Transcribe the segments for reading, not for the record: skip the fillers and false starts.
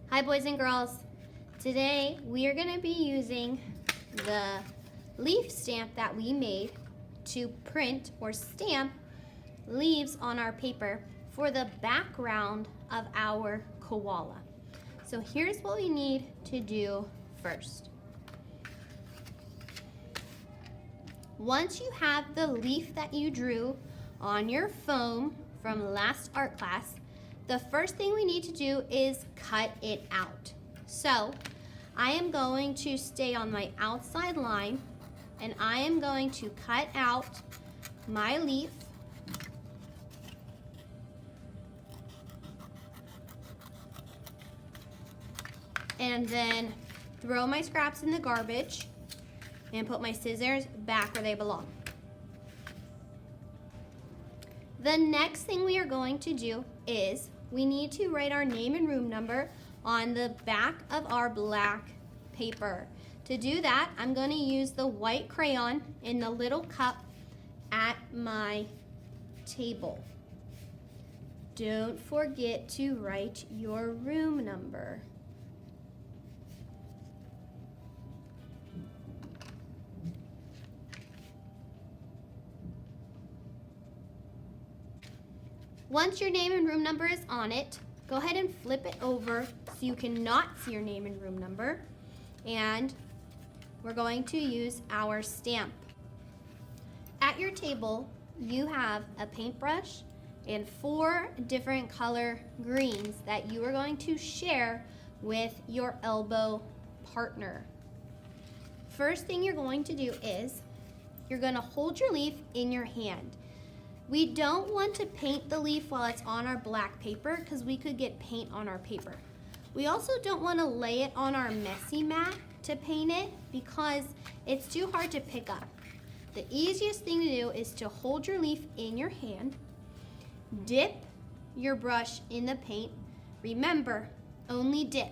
Hi boys and girls. Today we are going to be using the leaf stamp that we made to print or stamp leaves on our paper for the background of our koala. So here's what we need to do first. Once you have the leaf that you drew on your foam from last art class, the first thing we need to do is cut it out. So I am going to stay on my outside line and I am going to cut out my leaf. And then throw my scraps in the garbage and put my scissors back where they belong. The next thing we are going to do is we need to write our name and room number on the back of our black paper. To do that, I'm going to use the white crayon in the little cup at my table. Don't forget to write your room number. Once your name and room number is on it, go ahead and flip it over so you cannot see your name and room number. And we're going to use our stamp. At your table, you have a paintbrush and 4 different color greens that you are going to share with your elbow partner. First thing you're going to do is you're going to hold your leaf in your hand. We don't want to paint the leaf while it's on our black paper because we could get paint on our paper. We also don't want to lay it on our messy mat to paint it because it's too hard to pick up. The easiest thing to do is to hold your leaf in your hand, dip your brush in the paint. Remember, only dip.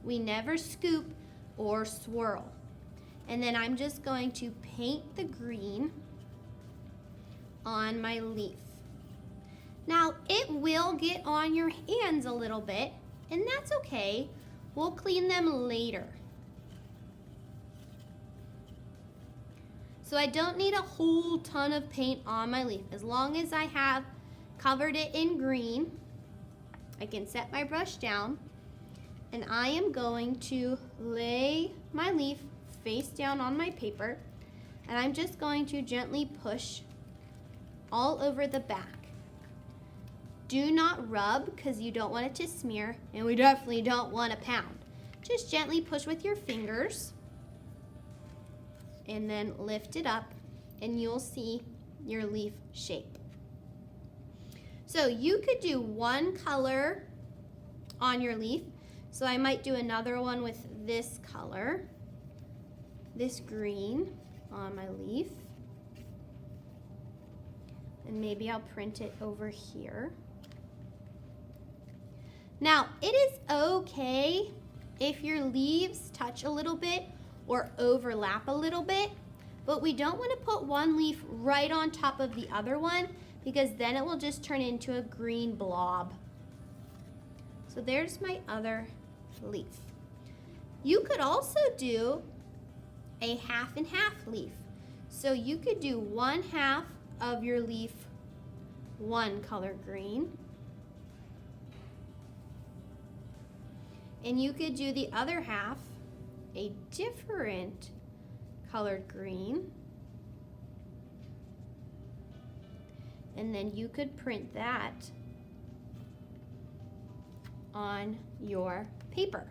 We never scoop or swirl. And then I'm just going to paint the green on my leaf. Now, it will get on your hands a little bit, and that's okay. We'll clean them later. So I don't need a whole ton of paint on my leaf. As long as I have covered it in green, I can set my brush down, and I am going to lay my leaf face down on my paper, and I'm just going to gently push all over the back. Do not rub because you don't want it to smear, and we definitely don't want to pound. Just gently push with your fingers and then lift it up and you'll see your leaf shape. So you could do one color on your leaf. So I might do another one with this color, this green on my leaf. And maybe I'll print it over here. Now, it is okay if your leaves touch a little bit or overlap a little bit, but we don't want to put one leaf right on top of the other one because then it will just turn into a green blob. So there's my other leaf. You could also do a half and half leaf. So you could do 1/2 of your leaf one color green, and you could do the other half a different colored green, and then you could print that on your paper.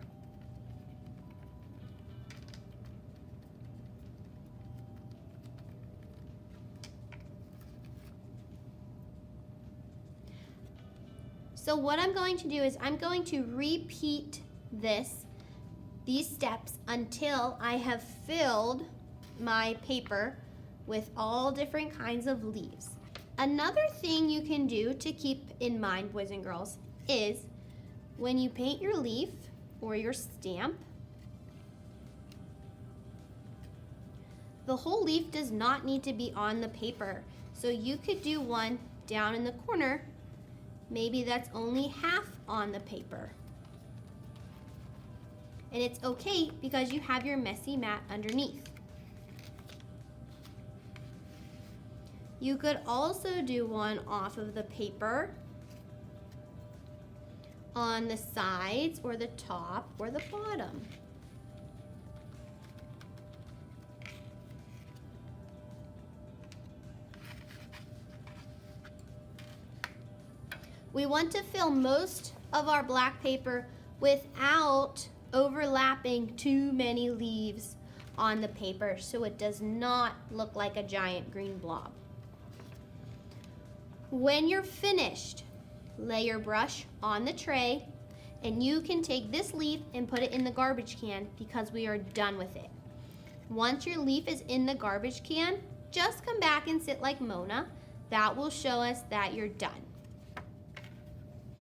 So what I'm going to do is I'm going to repeat these steps until I have filled my paper with all different kinds of leaves. Another thing you can do to keep in mind, boys and girls, is when you paint your leaf or your stamp, the whole leaf does not need to be on the paper. So you could do one down in the corner. Maybe that's only half on the paper. And it's okay because you have your messy mat underneath. You could also do one off of the paper on the sides or the top or the bottom. We want to fill most of our black paper without overlapping too many leaves on the paper so it does not look like a giant green blob. When you're finished, lay your brush on the tray and you can take this leaf and put it in the garbage can because we are done with it. Once your leaf is in the garbage can, just come back and sit like Mona. That will show us that you're done.